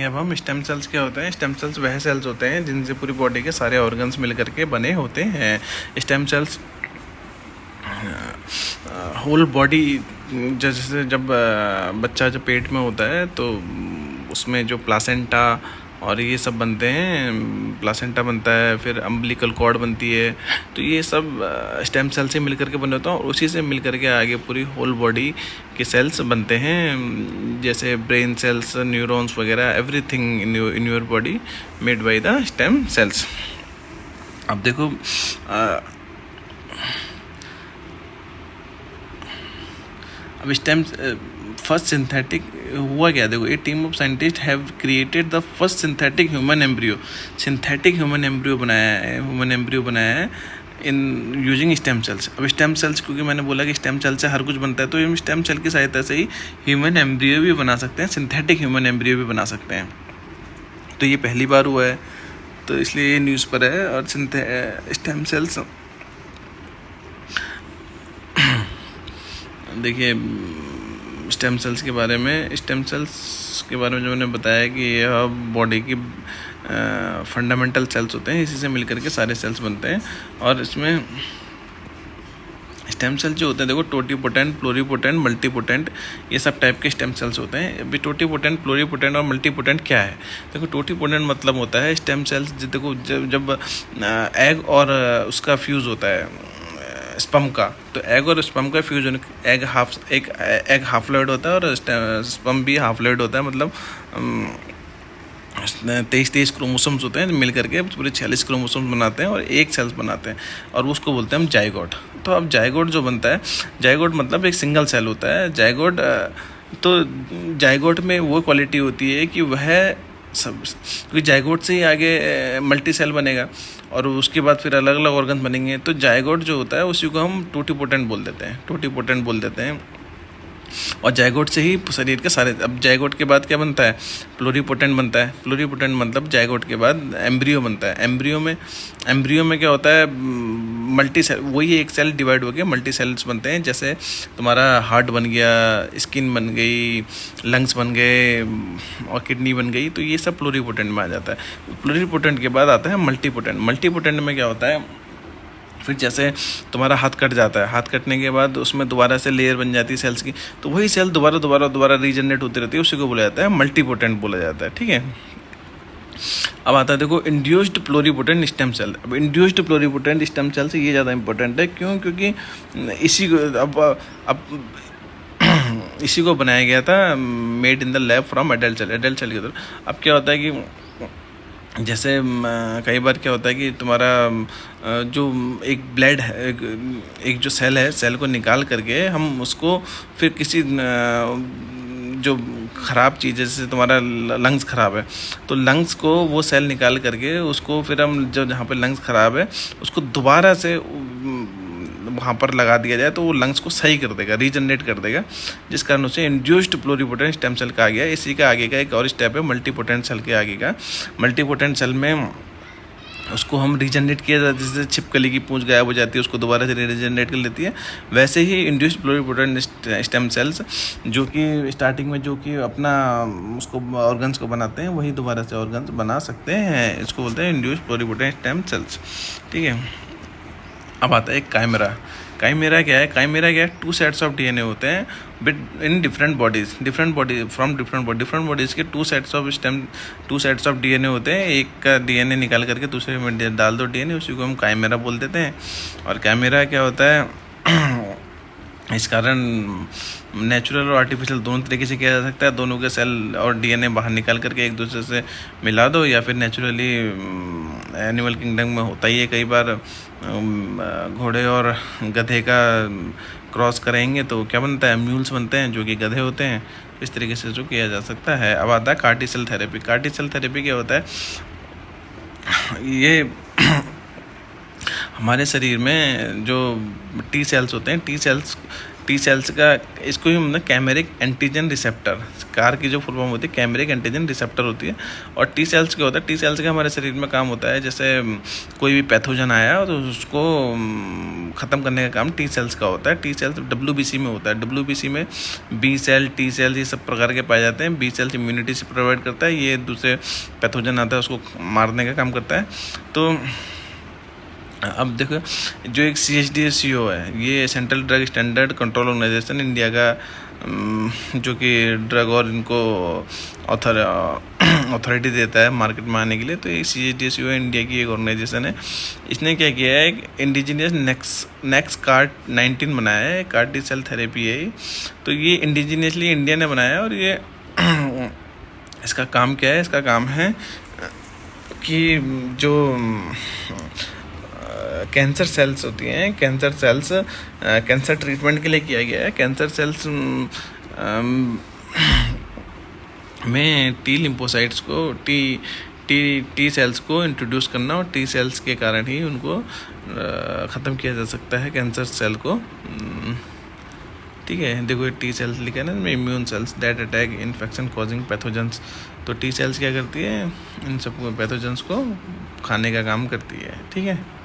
अब हम stem cells क्या होते हैं। स्टेम सेल्स वह सेल्स होते हैं जिनसे पूरी बॉडी के सारे ऑर्गन्स मिल करके बने होते हैं। स्टेम सेल्स होल बॉडी, जैसे जब बच्चा जब पेट में होता है तो उसमें जो प्लासेंटा और ये सब बनते हैं, प्लासेंटा बनता है, फिर अम्बिलिकल कॉर्ड बनती है, तो ये सब स्टेम सेल से मिल करके बने होते हैं और उसी से मिल करके आगे पूरी होल बॉडी के सेल्स बनते हैं, जैसे ब्रेन सेल्स, न्यूरॉन्स वगैरह, everything in your body made by the stem cells. अब देखो अब स्टेम फर्स्ट सिंथेटिक हुआ क्या, देखो a team of scientist have created the first synthetic human embryo. Synthetic human embryo बनाया है इन यूजिंग स्टेम सेल्स। अब स्टेम सेल्स, क्योंकि मैंने बोला कि स्टेम सेल से हर कुछ बनता है, तो हम स्टेम सेल की सहायता से ही ह्यूमन एम्ब्रियो भी बना सकते हैं, सिंथेटिक ह्यूमन एम्ब्रियो भी बना सकते हैं। तो ये पहली बार हुआ है, तो इसलिए ये न्यूज़ पर है। और स्टेम सेल्स देखिए, स्टेम सेल्स के बारे में जो मैंने बताया कि यह बॉडी की फंडामेंटल सेल्स होते हैं, इसी से मिलकर के सारे सेल्स बनते हैं। और इसमें स्टेम सेल जो होते हैं, देखो टोटीपोटेंट, प्लोरीपोटेंट, मल्टीपोटेंट, ये सब टाइप के स्टेम सेल्स होते हैं। अभी टोटीपोटेंट, प्लोरीपोटेंट और मल्टीपोटेंट क्या है? देखो टोटीपोटेंट मतलब होता है स्टेम सेल्स, देखो जब एग और उसका फ्यूज़ होता है स्पर्म का, तो एग और स्पर्म का फ्यूजन, एग हाफ लॉइड होता है और स्पर्म भी हाफ लॉइड होता है, मतलब 23 क्रोमोसोम्स होते हैं, मिल करके पूरे 46 क्रोमोसोम्स बनाते हैं और एक सेल्स बनाते हैं, और उसको बोलते हैं हम जाइगोट। तो अब जाइगोट जो बनता है, जाइगोट मतलब एक सिंगल सेल होता है जाइगोट। तो जाइगोट में वो क्वालिटी होती है कि वह सब, क्योंकि जाइगोट से ही आगे मल्टी सेल बनेगा और उसके बाद फिर अलग अलग ऑर्गन बनेंगे। तो जाइगोट जो होता है उसी को हम टोटीपोटेंट बोल देते हैं। और जाइगोट से ही शरीर के सारे, अब जाइगोट के बाद क्या बनता है? प्लोरीपोटेंट बनता है। प्लोरीपोटेंट मतलब जाइगोट के बाद एम्ब्रियो बनता है। एम्ब्रियो में क्या होता है? मल्टी सेल, वही एक सेल डिवाइड हो गया, मल्टी सेल्स बनते हैं। जैसे तुम्हारा हार्ट बन गया, स्किन बन गई, लंग्स बन गए और किडनी बन गई, तो ये सब प्लोरीपोटेंट में आ जाता है। प्लोरीपोटेंट के बाद आता है मल्टीपोटेंट में क्या होता है? फिर जैसे तुम्हारा हाथ कट जाता है, हाथ कटने के बाद उसमें दोबारा से लेयर बन जाती है सेल्स की, तो वही सेल दोबारा रीजनरेट होती रहती है, उसी को बोला जाता है मल्टीपोटेंट बोला जाता है। ठीक है, अब आता है देखो इंड्यूस्ड प्लोरीपोटेंट स्टेम सेल। अब इंड्यूस्ड प्लोरीपोटेंट स्टेम सेल से ये ज़्यादा इंपॉर्टेंट है, क्यों? क्योंकि इसी को अब इसी को बनाया गया था, made in the lab from adult cell की तरफ। अब क्या होता है कि जैसे कई बार क्या होता है कि तुम्हारा जो एक ब्लड है, एक जो सेल है, सेल को निकाल करके हम उसको फिर किसी जो ख़राब चीज़, जैसे तुम्हारा लंग्स ख़राब है, तो लंग्स को वो सेल निकाल करके उसको फिर हम जो जहाँ पे लंग्स ख़राब है उसको दोबारा से वहाँ पर लगा दिया जाए, तो वो लंग्स को सही कर देगा, रीजनरेट कर देगा, जिस कारण उसे इंड्यूस्ड प्लोरीपोटेंट स्टेम सेल कहा गया। इसी का आगे का एक और स्टेप है मल्टीपोटेंट सेल के आगे का। मल्टीपोटेंट सेल में उसको हम रीजनरेट किया जाता है, जैसे छिपकली की पूंछ गायब हो जाती है उसको दोबारा से रीजनरेट कर लेती है, वैसे ही इंड्यूस्ड प्लोरीपोटेंट स्टेम सेल्स जो कि स्टार्टिंग में जो कि अपना उसको ऑर्गन्स को बनाते हैं, वही दोबारा से ऑर्गन्स बना सकते हैं, इसको बोलते हैं इंड्यूस्ड प्लोरीपोटेंट स्टेम सेल्स। ठीक है, अब आता है काइमेरा। काइमेरा क्या है? 2 सेट्स ऑफ डीएनए होते हैं but in different bodies from different bodies के 2 सेट्स ऑफ डीएनए होते हैं। एक का डीएनए निकाल करके दूसरे में डाल दो डीएनए, उसी को हम काइमेरा बोल देते हैं। और काइमेरा क्या होता है? इस कारण नेचुरल और आर्टिफिशियल दोनों तरीके से किया जा सकता है। दोनों के सेल और डीएनए बाहर निकाल करके एक दूसरे से मिला दो, या फिर नेचुरली एनिमल किंगडम में होता ही है, कई बार घोड़े और गधे का क्रॉस करेंगे तो क्या बनता है? म्यूल्स बनते हैं जो कि गधे होते हैं। इस तरीके से जो किया जा सकता है। अब आता है CAR T cell therapy. CAR T cell therapy क्या होता है? ये हमारे शरीर में जो टी सेल्स होते हैं, टी सेल्स का, इसको ही मतलब कैमेरिक एंटीजन रिसेप्टर, कार की जो फुल फॉर्म होती है कैमेरिक एंटीजन रिसेप्टर होती है। और टी सेल्स क्या होता है, टी सेल्स का हमारे शरीर में काम होता है, जैसे कोई भी पैथोजन आया तो उसको ख़त्म करने का काम टी सेल्स का होता है। टी सेल्स WBC में होता है। WBC में बी सेल, टी सेल, ये सब प्रकार के पाए जाते हैं। बी सेल्स इम्यूनिटी से प्रोवाइड करता है, ये दूसरे पैथोजन आता है उसको मारने का काम करता है। तो अब देखो, जो एक CHDCO है, ये central drug standard control organisation India का, जो कि ड्रग और इनको अथॉरिटी देता है मार्केट में आने के लिए। तो ये CHDCO इंडिया की एक ऑर्गेनाइजेशन है। इसने क्या किया है, एक इंडिजीनियस नेक्स CAR-19 बनाया है। CAR T सेल थेरेपी है। तो ये इंडिजीनियसली इंडिया ने बनाया है। और ये इसका काम क्या है, इसका काम है कि जो कैंसर सेल्स होती हैं, कैंसर सेल्स कैंसर ट्रीटमेंट के लिए किया गया है। कैंसर सेल्स में टी लिम्फोसाइट्स को, टी सेल्स को इंट्रोड्यूस करना, और टी सेल्स के कारण ही उनको ख़त्म किया जा सकता है, कैंसर सेल को। ठीक है, देखो टी सेल्स लिखा है ना, immune cells that attack infection causing pathogens. तो टी सेल्स क्या करती है, इन सब पैथोजेंस को खाने का काम करती है। ठीक है।